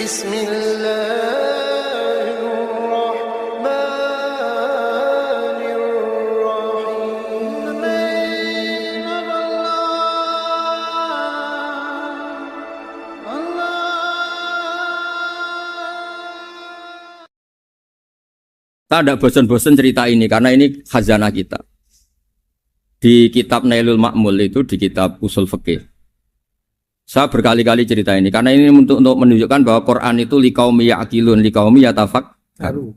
Bismillahirrahmanirrahim. Kita tidak bosan-bosan cerita ini karena ini khazanah kita. Di kitab Nailul Ma'mul itu, di kitab Usul Fikih. Saya berkali-kali cerita ini karena ini untuk menunjukkan bahwa Quran itu liqaumi ya'qilun, liqaumi yatafakkarun.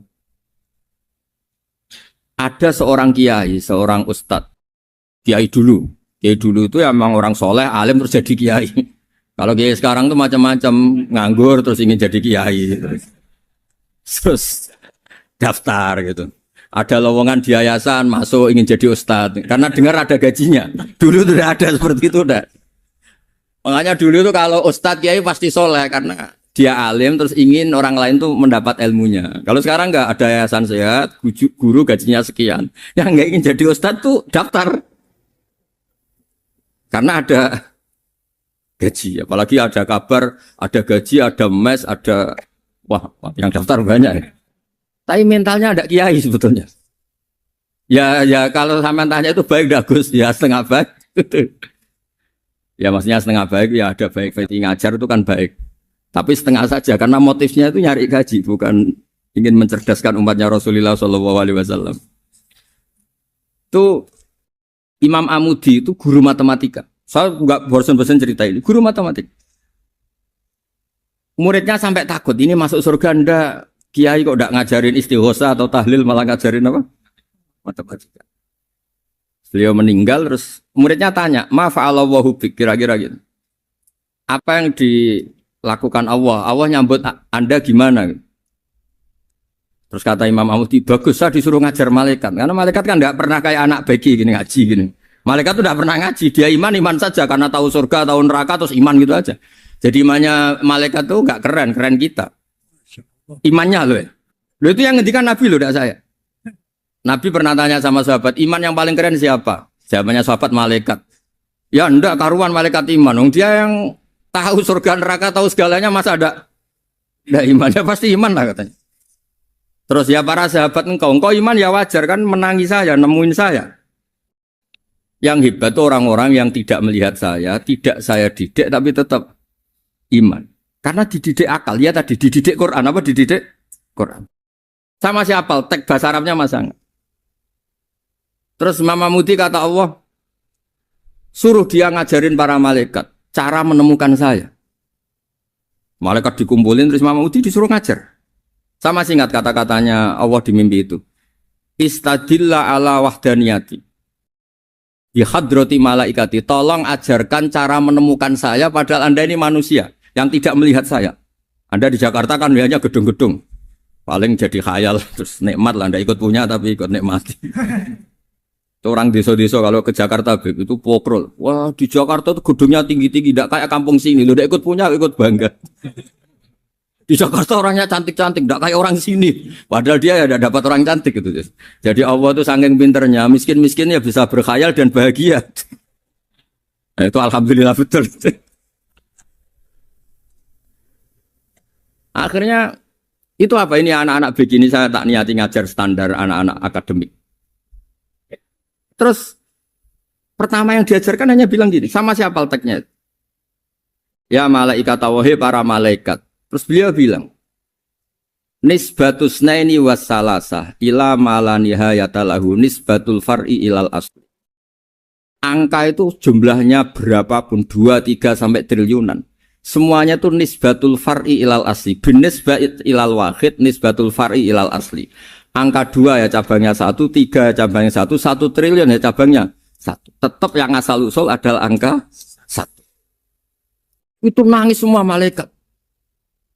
Ada seorang kiai, seorang ustadz, kiai dulu. Kiai dulu itu emang orang soleh, alim terus jadi kiai. Kalau kiai sekarang tuh macam-macam, nganggur terus ingin jadi kiai. Terus daftar gitu. Ada lowongan di yayasan masuk ingin jadi ustadz karena dengar ada gajinya. Dulu tidak ada seperti itu udah. Makanya dulu itu kalau ustadz kiai pasti soleh karena dia alim terus ingin orang lain tuh mendapat ilmunya. Kalau sekarang nggak ada yayasan sehat, guru gajinya sekian. Yang nggak ingin jadi ustadz tuh daftar karena ada gaji. Apalagi ada kabar, ada gaji, ada mes, ada wah yang daftar banyak ya. Tapi mentalnya ada kiai sebetulnya. Ya kalau sampean tanya itu baik dah Gus, ya setengah baik. Ya maksudnya setengah baik ya ada baik ngajar itu kan baik. Tapi setengah saja karena motifnya itu nyari gaji bukan ingin mencerdaskan umatnya Rasulullah SAW. Itu Imam Amudi itu guru matematika. Saya enggak bosan-bosan cerita ini, guru matematika. Muridnya sampai takut ini masuk surga ndak. Kiai kok tidak ngajarin istighosa atau tahlil malah ngajarin apa? Matematika. Beliau meninggal terus muridnya tanya, "Ma fa'alallahu bik?" Kira-kira gitu. Apa yang dilakukan Allah? Allah nyambut Anda gimana? Terus kata Imam Amudi, bagus saya disuruh ngajar malaikat. Karena malaikat kan tidak pernah kayak anak bagi gini ngaji gini. Malaikat itu tidak pernah ngaji, dia iman saja karena tahu surga, tahu neraka terus iman gitu aja. Jadi imannya malaikat itu enggak keren kita. Imannya loh ya. Loh itu yang ngendikan Nabi loh, tidak saya. Nabi pernah tanya sama sahabat, iman yang paling keren siapa? Jawabannya sahabat malaikat. Ya enggak, karuan malaikat iman. Dia yang tahu surga neraka, tahu segalanya masa ada imannya pasti iman lah katanya. Terus ya para sahabat engkau iman ya wajar kan menangi saya, nemuin saya. Yang hebat itu orang-orang yang tidak melihat saya, tidak saya didik tapi tetap iman. Karena dididik akal, ya tadi dididik Quran, apa dididik Quran. Sama siapa? Teks bahasa Arabnya masa enggak? Terus Imam Amudi kata Allah, suruh dia ngajarin para malaikat cara menemukan saya. Malaikat dikumpulin, terus Imam Amudi disuruh ngajar. Sama singkat kata-katanya Allah di mimpi itu. Istadilla ala wahdaniyati. Bihadrati malaikati. Tolong ajarkan cara menemukan saya padahal Anda ini manusia yang tidak melihat saya. Anda di Jakarta kan lihatnya gedung-gedung. Paling jadi khayal, terus nikmat lah. Anda ikut punya tapi ikut nikmati. Itu orang desa-desa kalau ke Jakarta itu pokrol. Wah di Jakarta itu gedungnya tinggi-tinggi. Tidak kayak kampung sini. Lu udah ikut punya, ikut bangga. Di Jakarta orangnya cantik-cantik. Tidak kayak orang sini. Padahal dia ya dapat orang cantik. Gitu. Jadi Allah itu saking pinternya. Miskin-miskin ya bisa berkhayal dan bahagia. Nah, itu alhamdulillah betul. Akhirnya itu apa ini anak-anak begini saya tak niati ngajar standar anak-anak akademik. Terus pertama yang diajarkan hanya bilang gini, sama siapa teknya? Ya malaikat wahi para malaikat. Terus beliau bilang, nisbatus naini wassalasah ila malanihayata lahu nisbatul far'i ilal asli. Angka itu jumlahnya berapapun 2, 3 sampai triliunan. Semuanya itu nisbatul far'i ilal asli. Binisbat ilal wahid, nisbatul far'i ilal asli. Angka 2 ya cabangnya 1, 3 ya cabangnya 1, 1 triliun ya cabangnya 1. Tetap yang asal usul adalah angka 1. Itu nangis semua malaikat.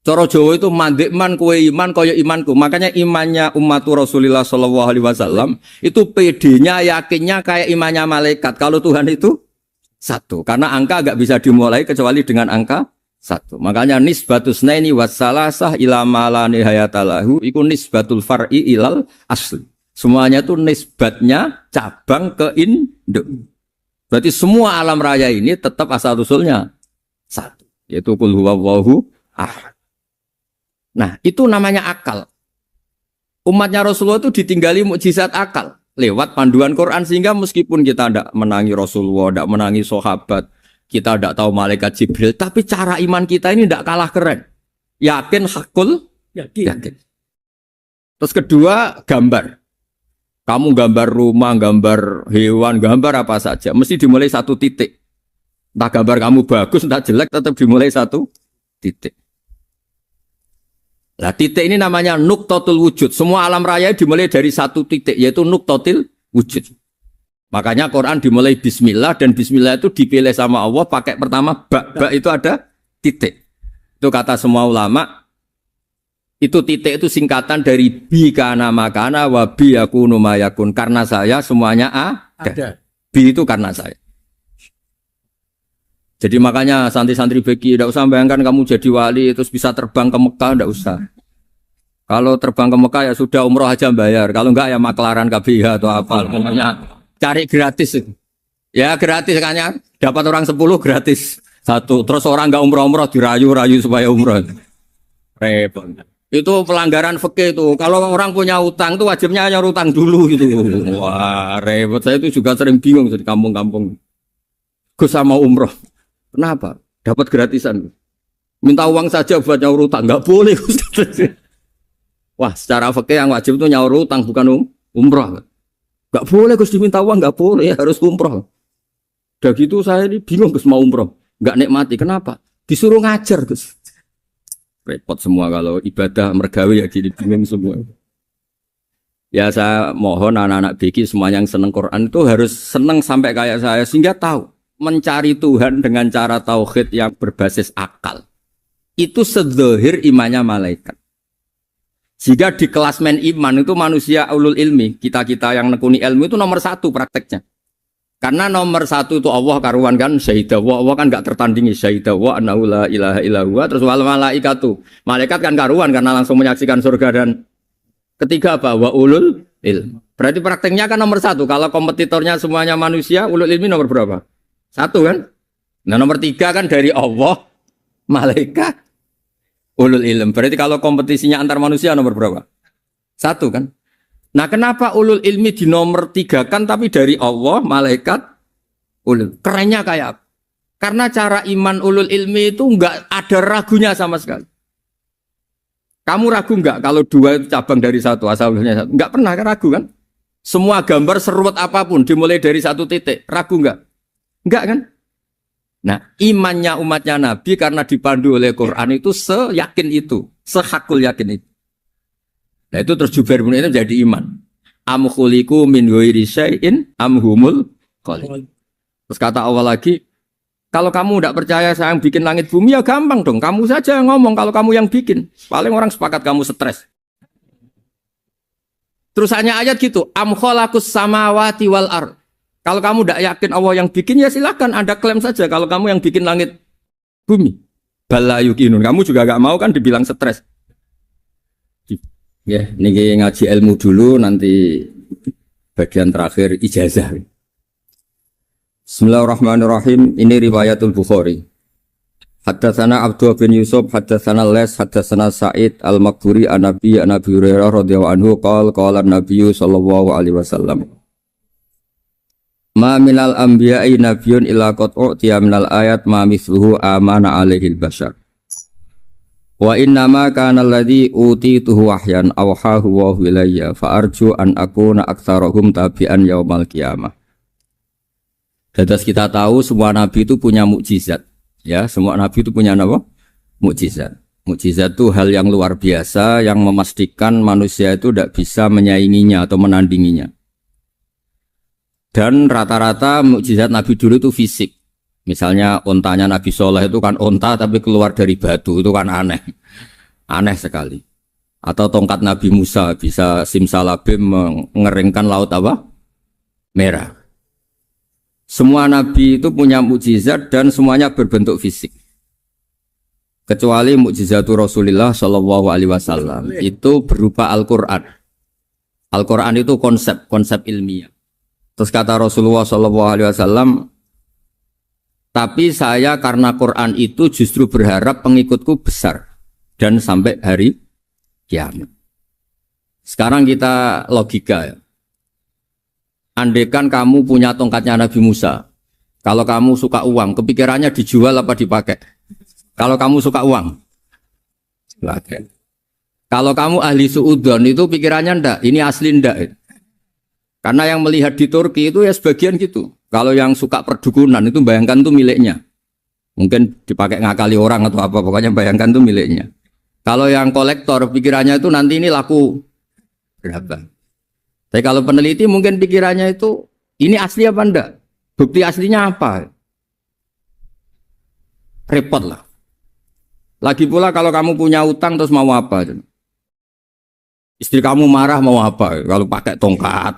Cara Jawa itu mandekman kowe iman kaya imanku. Makanya imannya umat Rasulullah SAW itu PD-nya, yakinnya kayak imannya malaikat. Kalau Tuhan itu 1. Karena angka agak bisa dimulai kecuali dengan angka 1. Makanya nisbatus naini wassalasah ila malani hayatalahu iku nisbatul far'i ilal asli. Semuanya itu nisbatnya cabang ke induk. Berarti semua alam raya ini tetap asal usulnya 1. Yaitu qul huwallahu ahad. Nah, itu namanya akal. Umatnya Rasulullah itu ditinggali mukjizat akal lewat panduan Quran, sehingga meskipun kita tidak menangi Rasulullah, tidak menangi sahabat, kita tidak tahu malaikat Jibril, tapi cara iman kita ini tidak kalah keren. Yakin, hakul, yakin. Terus kedua, gambar. Kamu gambar rumah, gambar hewan, gambar apa saja, mesti dimulai satu titik. Entah gambar kamu bagus, entah jelek, tetap dimulai satu titik. Nah, titik ini namanya nuqtatul wujud. Semua alam raya dimulai dari satu titik, yaitu nuqtatul wujud. Makanya Quran dimulai bismillah, dan bismillah itu dipilih sama Allah pakai pertama ba itu ada titik. Itu kata semua ulama. Itu titik itu singkatan dari bi kana makana wa bi yakunu mayakun. Karena saya semuanya ada. Bi itu karena saya. Jadi makanya santri-santri beki tidak usah bayangkan kamu jadi wali terus bisa terbang ke Mekah, tidak usah. Kalau terbang ke Mekah ya sudah umroh aja bayar. Kalau enggak ya maklaran KBH atau apa. Pokoknya cari gratis. Ya gratis kan ya. Dapat orang 10 gratis. Satu. Terus orang enggak umroh-umroh dirayu-rayu supaya umroh. Repot. Itu pelanggaran fikih itu. Kalau orang punya utang itu wajibnya hanya utang dulu gitu. Wah repot. Saya itu juga sering bingung di kampung-kampung. Gus sama umroh. Kenapa? Dapat gratisan. Minta uang saja buat nyaur utang. Enggak boleh. Wah, secara fikih yang wajib itu nyaur utang bukan umroh. Enggak boleh Gus diminta uang, enggak boleh, harus umroh. Udah gitu saya ini bingung Gus mau umroh. Enggak nikmati. Kenapa? Disuruh ngajar Gus. Repot semua kalau ibadah mergawe ya jadi bingung semua. Ya saya mohon anak-anak BK semuanya yang seneng Quran itu harus seneng sampai kayak saya sehingga tahu mencari Tuhan dengan cara tauhid yang berbasis akal. Itu sedzahir imannya malaikat. Jika di klasmen iman itu manusia ulul ilmi, kita-kita yang nekuni ilmu itu nomor 1 prakteknya. Karena nomor 1 itu Allah karuan kan, syahidah wa, Allah kan gak tertandingi, syahidah wa annahu la ilaha illa huwa, terus wal malaikatu. Malaikat kan karuan karena langsung menyaksikan surga, dan ketiga apa? Wa ulul ilmi. Berarti prakteknya kan nomor 1. Kalau kompetitornya semuanya manusia, ulul ilmi nomor berapa? 1 kan? Nah nomor 3 kan dari Allah, malaikat, ulul ilm. Berarti kalau kompetisinya antar manusia nomor berapa? 1 kan? Nah kenapa ulul ilmi di nomor 3 kan tapi dari Allah, malaikat, ulul. Kerennya kayak apa? Karena cara iman ulul ilmi itu enggak ada ragunya sama sekali. Kamu ragu enggak kalau 2 itu cabang dari 1, asalnya 1? Enggak pernah ragu kan? Semua gambar seruat apapun dimulai dari 1 titik, ragu enggak? Enggak kan? Nah, imannya umatnya Nabi karena dipandu oleh Quran itu seyakin itu, sehakul yakin itu. Nah, itu terus Jubair bin Mut'im jadi iman. Am khuliqu min ghairi syai'in am humul khaliq. Terus kata Allah lagi, kalau kamu tidak percaya saya yang bikin langit bumi ya gampang dong, kamu saja yang ngomong kalau kamu yang bikin. Paling orang sepakat kamu stres. Terus hanya ayat gitu, am khalaqus samawati wal ardh. Kalau kamu tidak yakin Allah yang bikin, ya silakan Anda klaim saja kalau kamu yang bikin langit bumi. Bala yukinun. Kamu juga gak mau kan dibilang stres. Ya, ini ngaji ilmu dulu, nanti bagian terakhir ijazah. Bismillahirrahmanirrahim. Ini riwayatul Bukhari. Haddatsana Abdullah bin Yusuf, haddatsana Les, haddatsana Sa'id al-Maqburi an-Nabi Hurairah radhiyallahu anhu qala an-Nabiy sallallahu alaihi wasallam. Ma minal anbiya'i nabiyyun illa qad u'tiya minal ayat ma mithluhu amana alaihil bashar. Wa innama kana alladhi utituhu wahyan awhahu wa ilayya fa arju an akuna aktsarahum tabi'an yaumal qiyamah. Dados kita tahu semua nabi itu punya mukjizat. Ya, semua nabi itu punya apa? Mukjizat. Mukjizat itu hal yang luar biasa yang memastikan manusia itu tidak bisa menyainginya atau menandinginya. Dan rata-rata mukjizat Nabi dulu itu fisik. Misalnya ontanya Nabi Soleh itu kan onta tapi keluar dari batu, itu kan aneh. Aneh sekali. Atau tongkat Nabi Musa bisa simsalabim mengeringkan laut apa? Merah. Semua Nabi itu punya mukjizat dan semuanya berbentuk fisik. Kecuali mukjizatul Rasulullah Shallallahu Alaihi Wasallam itu berupa Al-Quran. Al-Quran itu konsep ilmiah. Terus kata Rasulullah SAW, tapi saya karena Quran itu justru berharap pengikutku besar dan sampai hari kiamat. Sekarang kita logika ya. Andaikan kamu punya tongkatnya Nabi Musa, kalau kamu suka uang, kepikirannya dijual apa dipakai? Kalau kamu suka uang, pakai. Kalau kamu ahli suudon itu pikirannya ndak, ini asli ndak. Karena yang melihat di Turki itu ya sebagian gitu. Kalau yang suka perdukunan itu bayangkan tuh miliknya. Mungkin dipakai ngakali orang atau apa, pokoknya bayangkan tuh miliknya. Kalau yang kolektor pikirannya itu nanti ini laku berapa. Tapi kalau peneliti mungkin pikirannya itu ini asli apa enggak? Bukti aslinya apa? Repot lah. Lagi pula kalau kamu punya utang terus mau apa? Istri kamu marah mau apa? Kalau pakai tongkat.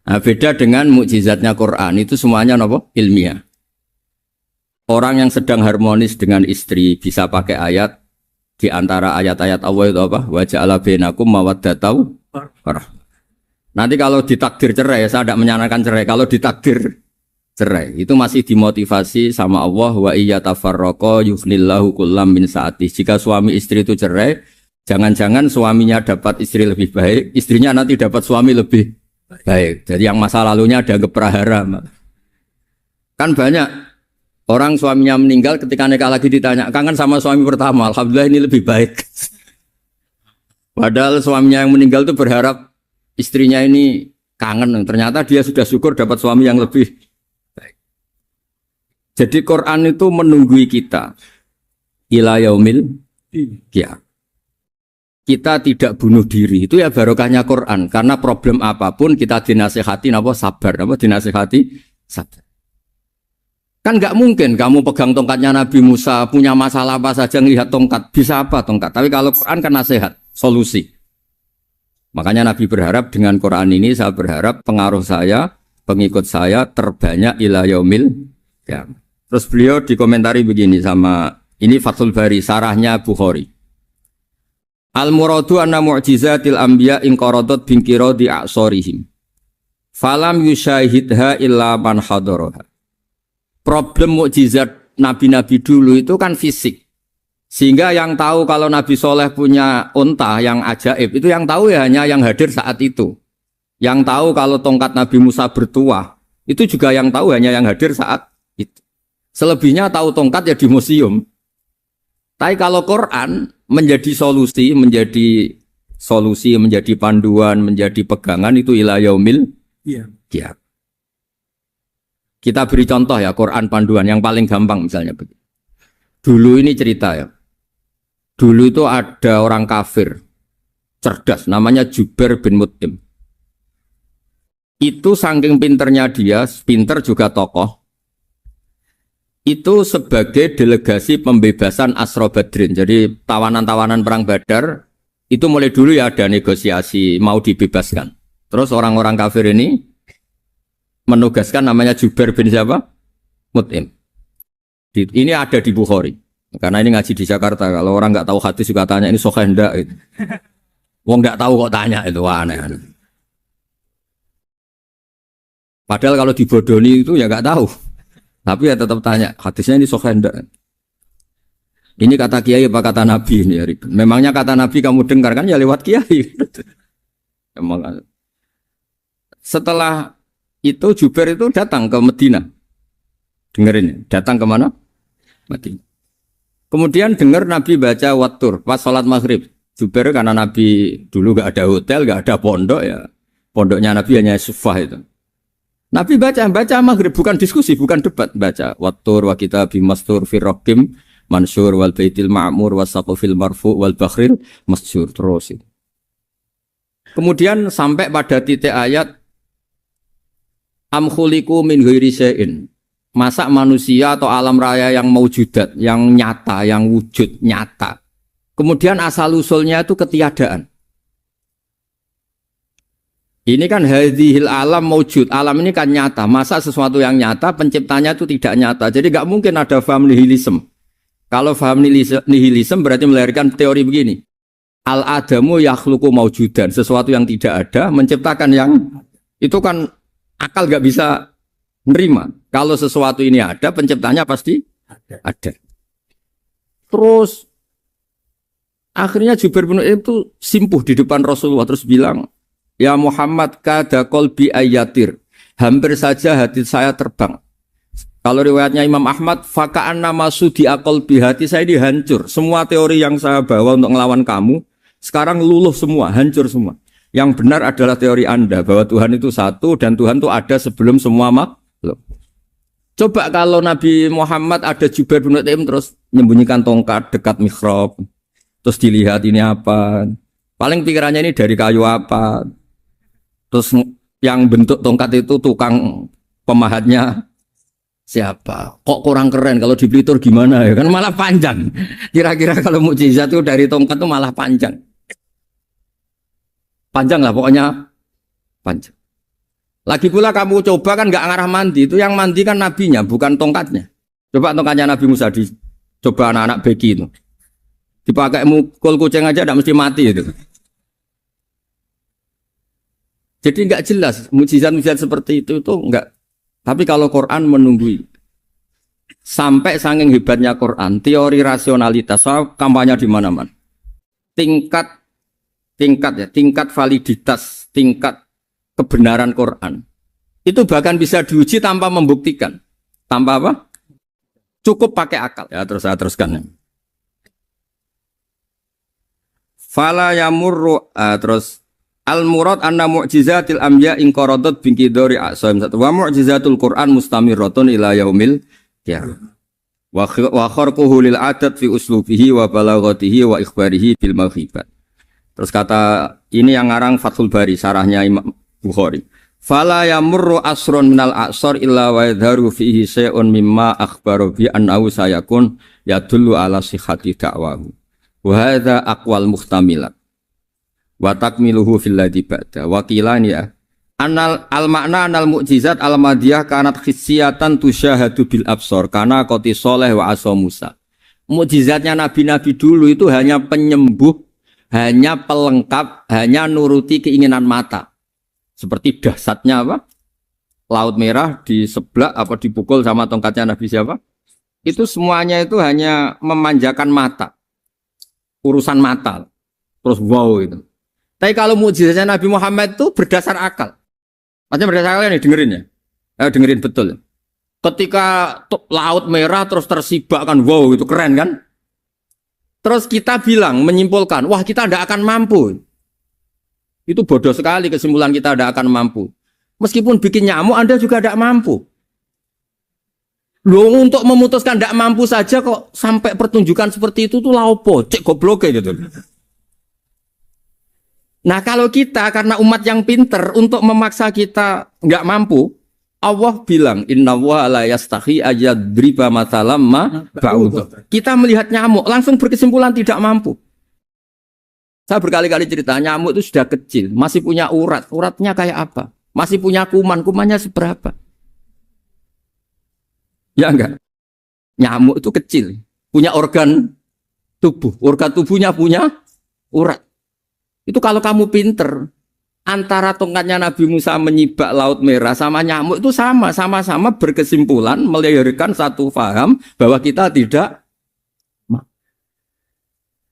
Nah, beda dengan mukjizatnya Quran itu semuanya apa? Ilmiah. Orang yang sedang harmonis dengan istri bisa pakai ayat di antara ayat-ayat Allah itu apa? Wa ja'ala bainakum mawaddatan. Nanti kalau ditakdir cerai, saya tidak menyarankan cerai. Kalau ditakdir cerai, itu masih dimotivasi sama Allah. Wa iya tafarraqa yughnillahu kullam min sa'ati. Jika suami istri itu cerai, jangan-jangan suaminya dapat istri lebih baik, istrinya nanti dapat suami lebih baik. Jadi yang masa lalunya ada keprahara. Kan banyak orang suaminya meninggal ketika nikah lagi ditanya, kangen sama suami pertama, alhamdulillah ini lebih baik. Padahal suaminya yang meninggal itu berharap istrinya ini kangen, ternyata dia sudah syukur dapat suami yang lebih baik. Jadi Quran itu menunggui kita ila yaumil qiyamah. Kita tidak bunuh diri, itu ya barokahnya Quran. Karena problem apapun kita dinasihati apa sabar, apa dinasihati sabar. Kan nggak mungkin kamu pegang tongkatnya Nabi Musa, punya masalah apa saja ngelihat tongkat, bisa apa tongkat. Tapi kalau Quran kan nasihat, solusi. Makanya Nabi berharap dengan Quran ini, saya berharap pengaruh saya, pengikut saya terbanyak ila yaumil qiyamah. Terus beliau dikomentari begini sama, ini Fathul Bari, sarahnya Bukhari. Al-muradu anna mu'jizatil anbiya inqaradat binqiradi a'sorihim. Falam yusyahidha illa man hadaraha. Problem mukjizat nabi-nabi dulu itu kan fisik. Sehingga yang tahu kalau Nabi Soleh punya unta yang ajaib, itu yang tahu ya hanya yang hadir saat itu. Yang tahu kalau tongkat Nabi Musa bertuah, itu juga yang tahu hanya yang hadir saat itu. Selebihnya tahu tongkat ya di museum. Tapi kalau Quran menjadi solusi, menjadi panduan, menjadi pegangan itu ila yaumil qiyamah. Kita beri contoh ya, Quran panduan yang paling gampang misalnya begini. Dulu ini cerita ya. Dulu itu ada orang kafir cerdas namanya Jubair bin Mut'im. Itu saking pinternya dia, pinter juga tokoh. Itu sebagai delegasi pembebasan Asra Badrin. Jadi tawanan-tawanan perang Badar itu mulai dulu ya ada negosiasi mau dibebaskan. Terus orang-orang kafir ini menugaskan namanya Jubair bin siapa? Mut'im. Ini ada di Bukhari. Karena ini ngaji di Jakarta. Kalau orang nggak tahu hadis juga tanya ini sahih enggak gitu. Wong nggak tahu kok tanya itu aneh. Padahal kalau dibodoni itu ya nggak tahu. Tapi ya tetap tanya hadisnya ini sahih enggak. Ini kata kiai apa kata nabi ini ya. Memangnya kata nabi kamu dengar kan ya lewat kiai. Emang. Setelah itu Jubair itu datang ke Medina. Dengerin, datang ke mana? Madinah. Kemudian dengar Nabi baca Wattur pas sholat maghrib. Jubair karena Nabi dulu gak ada hotel, gak ada pondok ya. Pondoknya Nabi hanya sufah itu. Nabi baca maghrib, bukan diskusi, bukan debat. Baca Wattur wa kitabim mastur firrokim mansur wal baitil ma'mur wasaqufil marfu wal bakhril masjur. Terus itu. Kemudian sampai pada titik ayat am khuliqu min ghairi syai'in. Masa manusia atau alam raya yang maujudat, yang nyata, yang wujud nyata. Kemudian asal-usulnya itu ketiadaan. Ini kan hadhil alam maujud. Alam ini kan nyata. Masa sesuatu yang nyata, penciptanya itu tidak nyata. Jadi nggak mungkin ada faham nihilisme. Kalau faham nihilisme berarti melahirkan teori begini. Al-adamu yakhluqu maujudan. Sesuatu yang tidak ada, menciptakan yang... Itu kan akal nggak bisa nerima. Kalau sesuatu ini ada, penciptanya pasti ada. Terus Akhirnya Jubair bin Mut'im itu simpuh di depan Rasulullah terus bilang, "Ya Muhammad, kada qalbi ayatir." Hampir saja hati saya terbang. Kalau riwayatnya Imam Ahmad, faka'anna masudi aqalbi, hati saya dihancur. Semua teori yang saya bawa untuk ngelawan kamu sekarang luluh semua, hancur semua. Yang benar adalah teori Anda bahwa Tuhan itu satu dan Tuhan itu ada sebelum semua makhluk. Coba kalau Nabi Muhammad ada Jubair bin Mut'im terus menyembunyikan tongkat dekat mihrab, terus dilihat ini apa? Paling pikirannya ini dari kayu apa? Terus yang bentuk tongkat itu tukang pemahatnya siapa? Kok kurang keren? Kalau di Blitur gimana ya? Kan malah panjang. Kira-kira kalau mukjizat itu dari tongkat itu malah panjang. Panjang lah pokoknya panjang. Lagi pula kamu coba kan nggak ngarah mandi, itu yang mandi kan nabinya bukan tongkatnya. Coba tongkatnya Nabi Musa coba anak-anak beki itu dipakai mukul kucing aja tidak mesti mati itu. Jadi nggak jelas mukjizat-mukjizat seperti itu nggak. Tapi kalau Quran menunggui sampai saking hebatnya Quran, teori rasionalitas kampanye di mana-mana. Tingkat validitas, tingkat kebenaran Quran itu bahkan bisa diuji tanpa membuktikan. Tanpa apa? Cukup pakai akal. Ya terus saya teruskan. Fala yamurru terus al-murad anna mu'jizatil anbiya in qaradat binqidari a'sam wa mu'jizatul Qur'an mustamirratun ila yaumil qiyamah. Wa kharquhu lil adat fi uslubihi wa balaghatihi wa ikhbarihi bil maghibat. Terus kata ini yang ngarang Fathul Bari, sarahnya Imam Bukhari. Fala yamurru asrun minal a'sar illa wa yadharu fihi syai'un mimma akhbaru bi annahu sayakun yadullu ala sihhati da'wahu. Wa hadza aqwal muhtamilat. Wa takmiluhu fil ladzi ba'da. Wa qilani ya. Anal al-makna anal mu'jizat al-madiyah kanat khissiyatan tusyahadu bil absar kana qati Shalih wa asa Musa. Mukjizatnya nabi-nabi dulu itu hanya penyembuh, hanya pelengkap, hanya nuruti keinginan mata. Seperti dahsyatnya apa? Laut Merah di sebelah apa dipukul sama tongkatnya Nabi siapa? Itu semuanya itu hanya memanjakan mata. Urusan mata. Terus wow itu. Tapi kalau mukjizatnya Nabi Muhammad itu berdasar akal. Maksudnya berdasar akal nih dengerin ya. Dengerin betul. Ketika Laut Merah terus tersibak kan wow itu keren kan? Terus kita bilang menyimpulkan, wah kita tidak akan mampu. Itu bodoh sekali kesimpulan kita tidak akan mampu. Meskipun bikin nyamuk Anda juga tidak mampu. Loh untuk memutuskan tidak mampu saja kok sampai pertunjukan seperti itu tuh laopo, cek goblok gitu. Nah kalau kita karena umat yang pinter untuk memaksa kita nggak mampu, Allah bilang innallaha la yastahi ayadriba mathalam ma ba'ud. Kita melihat nyamuk langsung berkesimpulan tidak mampu. Saya berkali-kali cerita nyamuk itu sudah kecil, masih punya urat, uratnya kayak apa? Masih punya kuman, kumannya seberapa? Ya enggak? Nyamuk itu kecil, punya organ tubuhnya punya urat. Itu kalau kamu pinter, antara tongkatnya Nabi Musa menyibak Laut Merah sama nyamuk itu sama-sama berkesimpulan melahirkan satu faham bahwa kita tidak.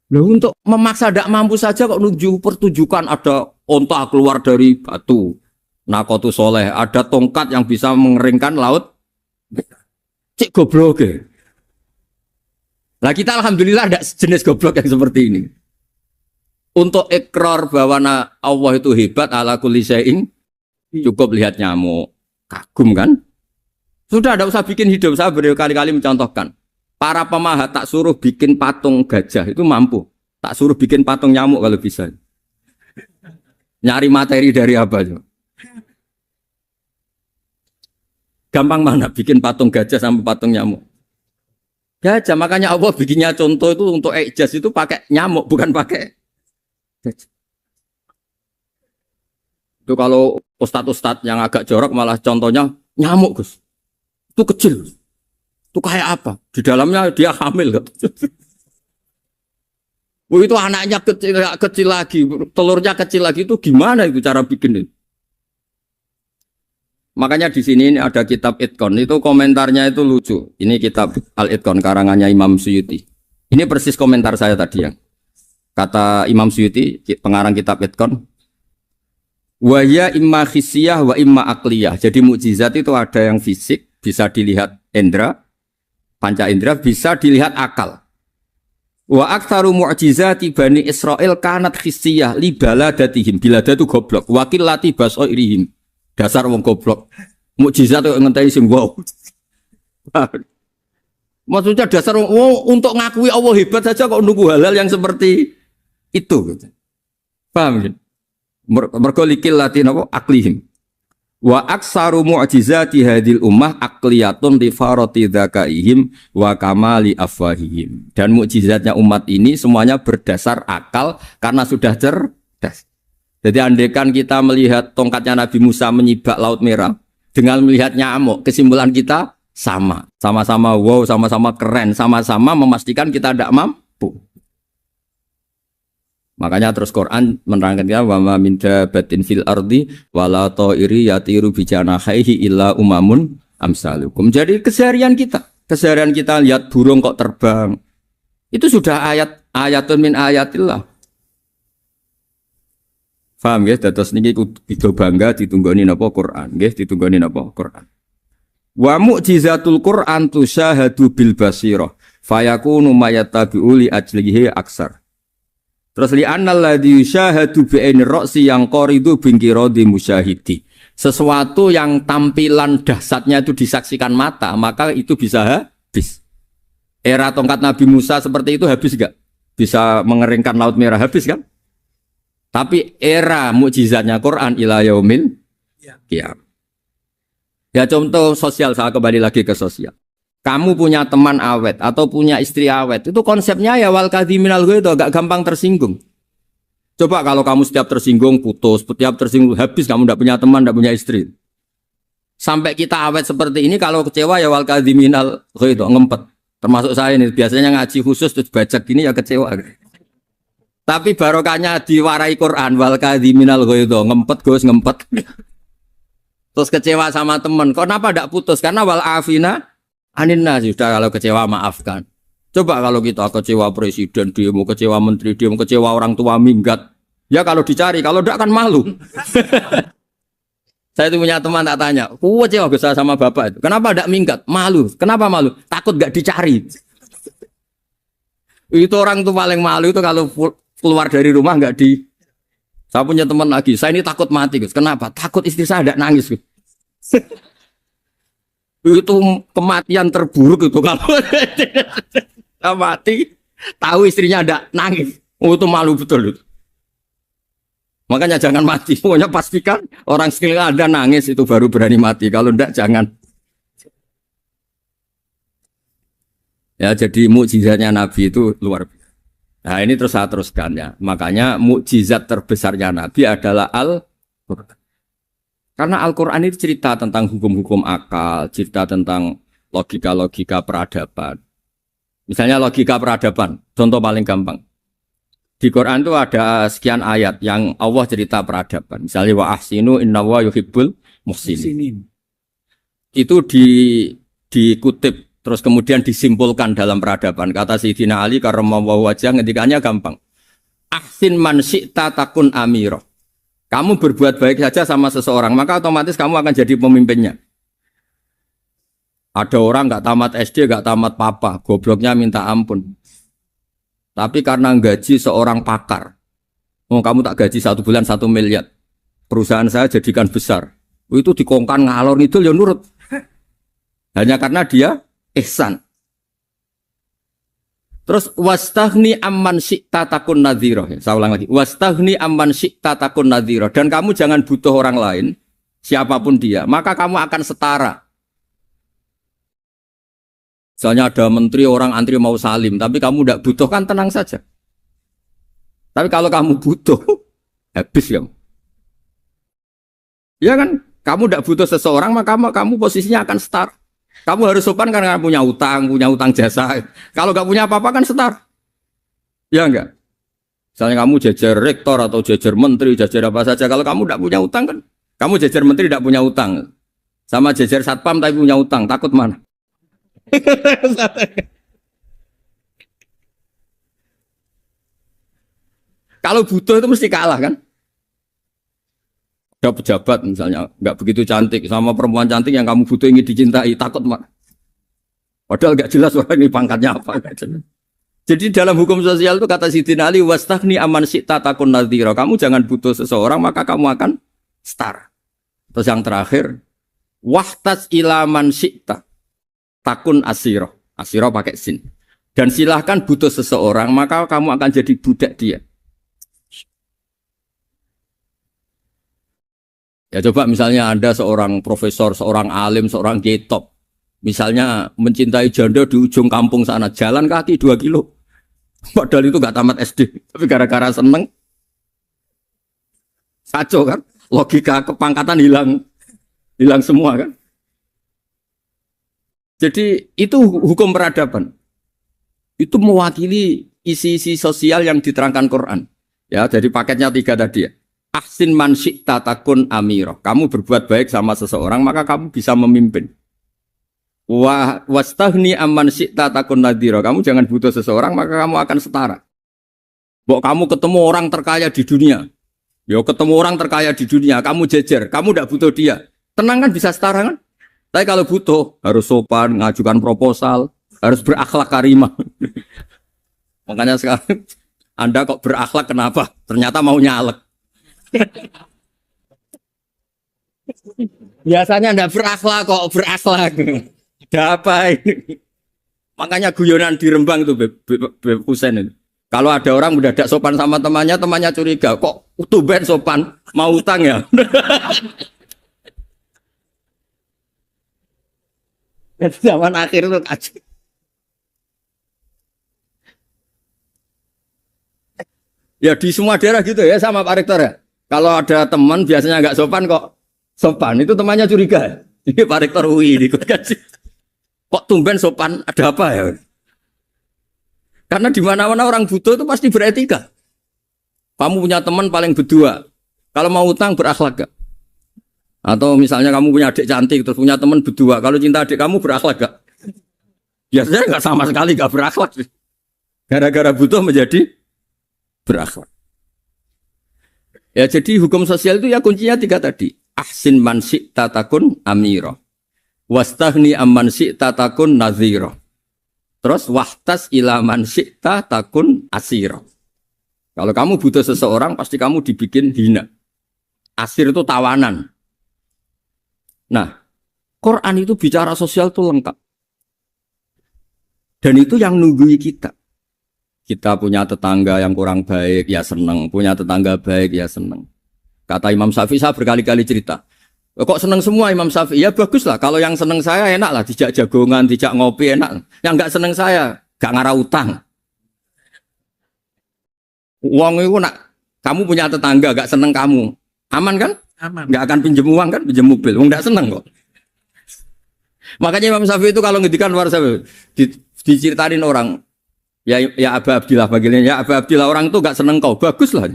Loh untuk memaksa tidak mampu saja kok menuju pertunjukan ada onta keluar dari batu. Naqatu Shalih, ada tongkat yang bisa mengeringkan laut. Cek goblok ya. Lah kita alhamdulillah ada jenis goblok yang seperti ini. Untuk ikrar bahwa Allah itu hebat ala kulli syai'in, cukup lihat nyamuk. Kagum kan? Sudah tidak usah bikin hidup. Saya berkali-kali mencontohkan. Para pemahat tak suruh bikin patung gajah itu mampu. Tak suruh bikin patung nyamuk kalau bisa. Nyari materi dari apa? Gampang mana bikin patung gajah sama patung nyamuk? Gajah, makanya Allah bikinnya contoh itu untuk ijaz itu pakai nyamuk, bukan pakai gajah. Itu kalau ustadz-ustadz yang agak jorok malah contohnya nyamuk, Gus. Itu kecil. Itu kayak apa? Di dalamnya dia hamil. Itu anaknya kecil lagi, telurnya kecil lagi, itu gimana itu cara bikin itu? Makanya di sini ini ada kitab Itqan, itu komentarnya itu lucu. Ini kitab Al-Itqan karangannya Imam Suyuti. Ini persis komentar saya tadi yang. Kata Imam Suyuti, pengarang kitab Itqan, wa ya imma khissiyah wa imma aqliyah. Jadi mukjizat itu ada yang fisik, bisa dilihat indra, panca indra, bisa dilihat akal. Wa aktsaru mu'jizati Bani Israil kanat khissiyah li baladatihim. Bilada itu goblok, wakil lati basairihim. Dasar wong goblok. Mukjizat itu ngenteni sing wow. Maksudnya dasar untuk ngakui Allah hebat saja kok nunggu hal-hal yang seperti itu gitu. Paham gitu? Mergo likil latin apa aklihim wa aksaru mu'jizati hadil ummah akliyatun li farati dzakaihim wa kamali afwahihim. Dan mukjizatnya umat ini semuanya berdasar akal karena sudah cerdas. Jadi andaikan kita melihat tongkatnya Nabi Musa menyibak Laut Merah dengan melihat nyamuk, kesimpulan kita sama-sama wow, sama-sama keren, sama-sama memastikan kita tidak mampu. Makanya terus Quran menerangkan wa ma min dabatin fil ardi wala ta'iri yatiru bi janahihi illa umamun amsalukum. Jadi keseharian kita lihat burung kok terbang. Itu sudah ayatun min ayatillah. Paham ya? Dados niki kudu bangga ditunggoni napa Quran, nggih ditunggoni napa Quran. Wa mu'jizatul Quran tusyahadu bil basirah fayakunu mayatabi'u li ajlihi aksar. Terus li annal ladzi yusyahadu bi aini ra'si yang qaridu bingkiradi musyahidi. Sesuatu yang tampilan dahsyatnya itu disaksikan mata, maka itu bisa habis. Era tongkat Nabi Musa seperti itu habis enggak? Bisa mengeringkan Laut Merah, habis kan? Tapi era mukjizatnya Quran ila yaumil qiyamah. Ya contoh sosial, saya kembali lagi ke sosial. Kamu punya teman awet atau punya istri awet, itu konsepnya ya wal kadhiminal ghaidh, agak gampang tersinggung. Coba kalau kamu setiap tersinggung putus, setiap tersinggung habis, kamu tidak punya teman, tidak punya istri. Sampai kita awet seperti ini, kalau kecewa ya wal kadhiminal ghaidh, ngempet. Termasuk saya ini, biasanya ngaji khusus terus baca gini ya kecewa. Tapi barokahnya diwarai Quran wal kadhiminal ghaidh, ngempet Gus, ngempet. Terus kecewa sama teman, kenapa tidak putus? Karena wal afina Aninna sudah, kalau kecewa maafkan. Coba kalau kita kecewa presiden demo, kecewa menteri demo, kecewa orang tua minggat. Ya kalau dicari, kalau tidak kan malu. Saya itu punya teman tak tanya, kecewa besar sama bapak itu. Kenapa tidak minggat? Malu. Kenapa malu? Takut gak dicari. Itu orang tuh paling malu itu kalau keluar dari rumah nggak di. Saya punya teman lagi, saya ini takut mati Gus. Kenapa? Takut istri saya tidak nangis Gus. Itu kematian terburuk itu kalau mati tahu istrinya ada nangis, itu malu betul itu. Makanya jangan mati, pokoknya pastikan orang sekeliling ada nangis itu baru berani mati, kalau enggak jangan. Ya jadi mukjizatnya Nabi itu luar biasa. Nah ini terus saya teruskan ya, makanya mukjizat terbesarnya Nabi adalah Al-Quran. Karena Al-Quran itu cerita tentang hukum-hukum akal, cerita tentang logika-logika peradaban. Misalnya logika peradaban, contoh paling gampang. Di Quran itu ada sekian ayat yang Allah cerita peradaban. Misalnya wa ahsinu innallaha yuhibbul muhsinin. Itu dikutip, terus kemudian disimpulkan dalam peradaban. Kata Sayyidina Ali karramallahu wajhah, ngendikannya gampang. Ahsin man syi'ta takun amirah. Kamu berbuat baik saja sama seseorang, maka otomatis kamu akan jadi pemimpinnya. Ada orang nggak tamat SD, nggak tamat papa, gobloknya minta ampun. Tapi karena gaji seorang pakar, kamu tak gaji 1 bulan 1 miliar, perusahaan saya jadikan besar. Itu dikongkan ngalor itu ya nurut. Hanya karena dia ihsan. Terus wastaghni amman syi'ta takun nadhira. Saya ulang lagi. Wastaghni amman syi'ta takun nadhira. Dan kamu jangan butuh orang lain, siapapun dia, maka kamu akan setara. Misalnya ada menteri orang antri mau salim, tapi kamu tidak butuh, kan tenang saja. Tapi kalau kamu butuh, habis kamu. Ya kan? Kamu tidak butuh seseorang, maka kamu posisinya akan setara. Kamu harus sopan karena punya utang jasa. Kalau nggak punya apa-apa kan setar. Ya enggak? Misalnya kamu jajar rektor atau jajar menteri, jajar apa saja. Kalau kamu tidak punya utang kan, kamu jajar menteri tidak punya utang. Sama jajar satpam tapi punya utang, takut mana? Kalau butuh itu mesti kalah kan? Ada pejabat misalnya nggak begitu cantik sama perempuan cantik yang kamu butuh ingin dicintai, takut mak. Padahal nggak jelas orang ini pangkatnya apa. Jadi dalam hukum sosial itu kata Sidina Ali, wastahni aman syi'ta takun nadhira. Kamu jangan butuh seseorang maka kamu akan setara. Terus yang terakhir, wahtas ilaman syi'ta takun asiro. Asiro pakai sin. Dan silahkan butuh seseorang maka kamu akan jadi budak dia. Ya coba misalnya Anda seorang profesor, seorang alim, seorang kiai top. Misalnya mencintai janda di ujung kampung sana, jalan kaki 2 kilo. Padahal itu gak tamat SD, tapi gara-gara seneng, kacau kan? Logika kepangkatan hilang semua kan? Jadi itu hukum peradaban. Itu mewakili isi-isi sosial yang diterangkan Quran. Ya, jadi paketnya 3 tadi ya. Ahsin man syi'ta takun amiro. Kamu berbuat baik sama seseorang, maka kamu bisa memimpin. Wastahni amman syi'ta takun nadhira. Kamu jangan butuh seseorang maka kamu akan setara. Bok kamu ketemu orang terkaya di dunia. Yo ketemu orang terkaya di dunia, kamu jejer, kamu tidak butuh dia. Tenang kan bisa setara kan? Tapi kalau butuh harus sopan, ngajukan proposal, harus berakhlak karimah. Makanya sekarang Anda kok berakhlak kenapa? Ternyata mau nyalek. Biasanya Anda berakhlak kok berakhlak. Ada apa ini? Makanya guyonan di Rembang itu Beb Husain itu. Kalau ada orang mendadak sopan sama temannya, temannya curiga, kok tumben sopan, mau utang ya? Zaman akhir itu kacau. Ya di semua daerah gitu ya sama Pak Rektor ya. Kalau ada teman biasanya nggak sopan kok sopan, itu temannya curiga. Ini Pak Rektor UI ikut kasih. Kok tumben sopan, ada apa ya? Karena di mana-mana orang butuh itu pasti beretika. Kamu punya teman paling berdua, kalau mau utang berakhlak gak? Atau misalnya kamu punya adik cantik, terus punya teman berdua, kalau cinta adik kamu berakhlak gak? Biasanya nggak sama sekali gak berakhlak. Gara-gara butuh menjadi berakhlak. Ya jadi hukum sosial itu ya kuncinya 3 tadi. Ahsin man syi'ta takun amira. Wastahni amman syi'ta takun nadhira. Terus wahtas ila man syi'ta takun asira. Kalau kamu butuh seseorang pasti kamu dibikin hina. Asir itu tawanan. Nah, Quran itu bicara sosial itu lengkap. Dan itu yang nunggui kita. Kita punya tetangga yang kurang baik, ya seneng. Punya tetangga baik, ya seneng. Kata Imam Syafi'i, saya berkali-kali cerita. Kok seneng semua Imam Syafi'i? Ya bagus lah. Kalau yang seneng saya enak lah. Dijak jagongan, dijak ngopi enak. Yang nggak seneng saya, gak ngarah utang. Uang itu nak, kamu punya tetangga gak seneng kamu. Aman kan? Aman. Gak akan pinjem uang kan? Pinjem mobil. Uang gak seneng kok. Makanya Imam Syafi'i itu kalau ngedikan luar Syafi'i, diceritain orang. Ya Aba Abdillah bagiannya. Ya Aba Abdillah orang itu gak seneng kau. Bagus lah.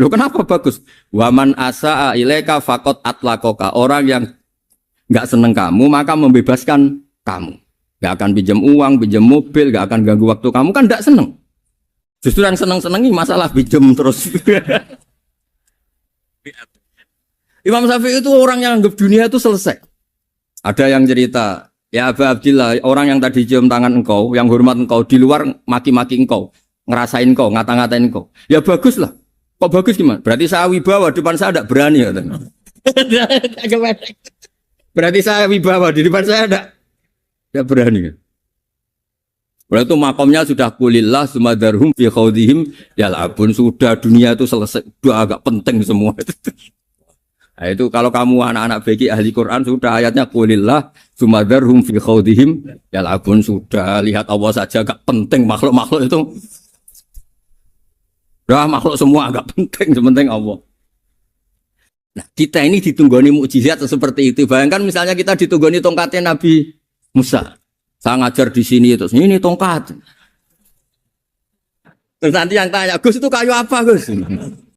Loh kenapa bagus? Waman asa'a ilaika faqad atlaqaka. Orang yang enggak seneng kamu maka membebaskan kamu. Enggak akan pinjam uang, pinjam mobil, enggak akan ganggu waktu kamu kan enggak seneng. Justru yang seneng-senengi masalah pinjam terus. Imam Syafi'i itu orang yang anggap dunia itu selesai. Ada yang cerita, ya Aba Abdillah, orang yang tadi cium tangan engkau, yang hormat engkau di luar maki-maki engkau, ngerasain engkau, ngata-ngatain engkau. Ya bagus lah. Kok bagus gimana? Berarti saya wibawa, depan saya tidak berani. Berarti saya wibawa, di depan saya tidak berani. Berarti itu makomnya sudah kulillah, sumadarhum fi khawdihim, yal'abun. Sudah dunia itu selesai, sudah agak penting semua. Nah, itu kalau kamu anak-anak bagi ahli Quran, sudah ayatnya kulillah, sumadarhum fi khawdihim, yal'abun. Sudah lihat Allah saja agak penting, makhluk-makhluk itu. Dah makhluk semua agak penting, sepenting Allah. Nah, kita ini ditunggoni mukjizat seperti itu. Bayangkan misalnya kita ditunggoni tongkatnya Nabi Musa. Saya ngajar di sini terus ini tongkat. Terus nanti yang tanya, Gus itu kayu apa, Gus?